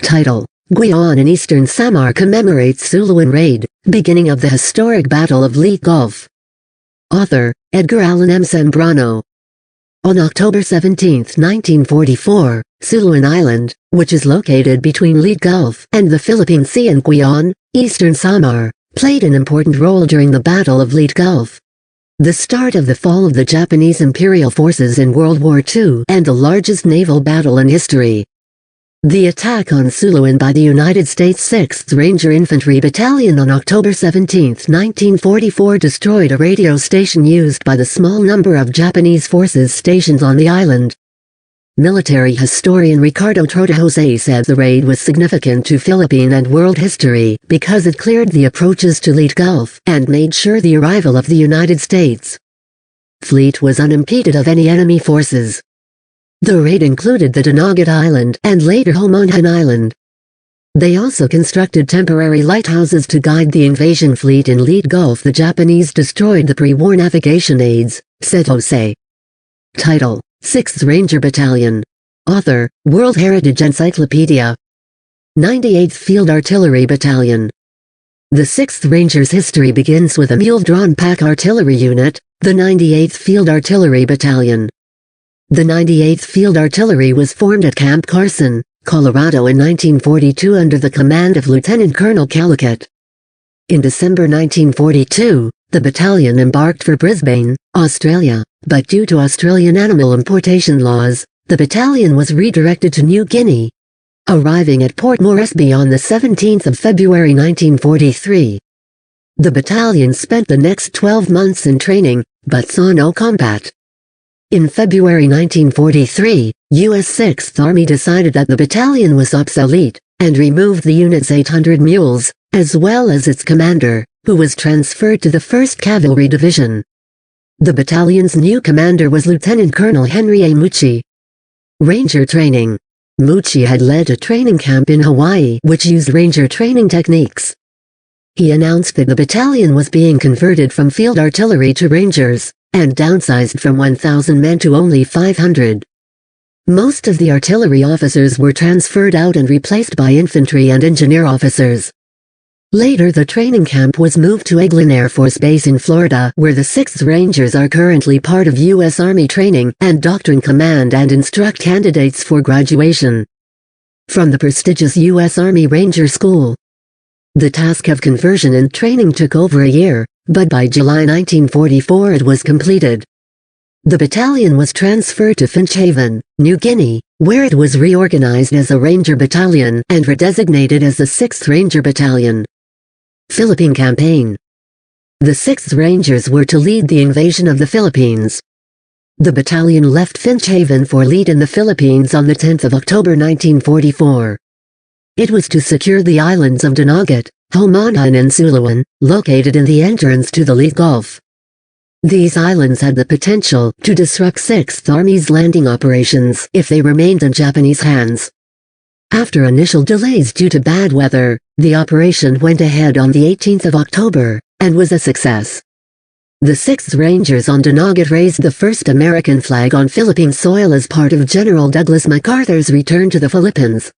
Title: Guiuan in eastern Samar commemorates Suluan raid, beginning of the historic Battle of Leyte Gulf. Author: Edgar Allan M. Zambrano. On October 17, 1944, Suluan Island, which is located between Leyte Gulf and the Philippine Sea and Guiuan, eastern Samar, played an important role during the Battle of Leyte Gulf. The start of the fall of the Japanese imperial forces in World War II and the largest naval battle in history. The attack on Suluan by the United States 6th Ranger Infantry Battalion on October 17, 1944 destroyed a radio station used by the small number of Japanese forces stationed on the island. Military historian Ricardo Trotahose said the raid was significant to Philippine and world history because it cleared the approaches to Leyte Gulf and made sure the arrival of the United States fleet was unimpeded of any enemy forces. The raid included the Dinagat Island and later Homonhon Island. They also constructed temporary lighthouses to guide the invasion fleet in Leyte Gulf. The Japanese destroyed the pre-war navigation aids, said Jose. Title: 6th Ranger Battalion. Author: World Heritage Encyclopedia. 98th Field Artillery Battalion. The 6th Rangers' history begins with a mule-drawn pack artillery unit, the 98th Field Artillery Battalion. The 98th Field Artillery was formed at Camp Carson, Colorado in 1942 under the command of Lieutenant Colonel Calicut. In December 1942, the battalion embarked for Brisbane, Australia, but due to Australian animal importation laws, the battalion was redirected to New Guinea, arriving at Port Moresby on the 17th of February 1943. The battalion spent the next 12 months in training, but saw no combat. In February 1943, U.S. 6th Army decided that the battalion was obsolete, and removed the unit's 800 mules, as well as its commander, who was transferred to the 1st Cavalry Division. The battalion's new commander was Lieutenant Colonel Henry A. Mucci. Ranger Training. Mucci had led a training camp in Hawaii which used ranger training techniques. He announced that the battalion was being converted from field artillery to rangers, and downsized from 1,000 men to only 500. Most of the artillery officers were transferred out and replaced by infantry and engineer officers. Later the training camp was moved to Eglin Air Force Base in Florida, where the 6th Rangers are currently part of U.S. Army training and Doctrine Command and instruct candidates for graduation from the prestigious U.S. Army Ranger School. The task of conversion and training took over a year, but by July 1944 it was completed. The battalion was transferred to Finchhaven, New Guinea, where it was reorganized as a Ranger Battalion and redesignated as the 6th Ranger Battalion. Philippine Campaign. The 6th Rangers were to lead the invasion of the Philippines. The battalion left Finchhaven for Leyte in the Philippines on the 10th of October 1944. It was to secure the islands of Dinagat, Homonhon and Suluan, located in the entrance to the Leyte Gulf. These islands had the potential to disrupt 6th Army's landing operations if they remained in Japanese hands. After initial delays due to bad weather, the operation went ahead on the 18th of October, and was a success. The 6th Rangers on Dinagat raised the first American flag on Philippine soil as part of General Douglas MacArthur's return to the Philippines,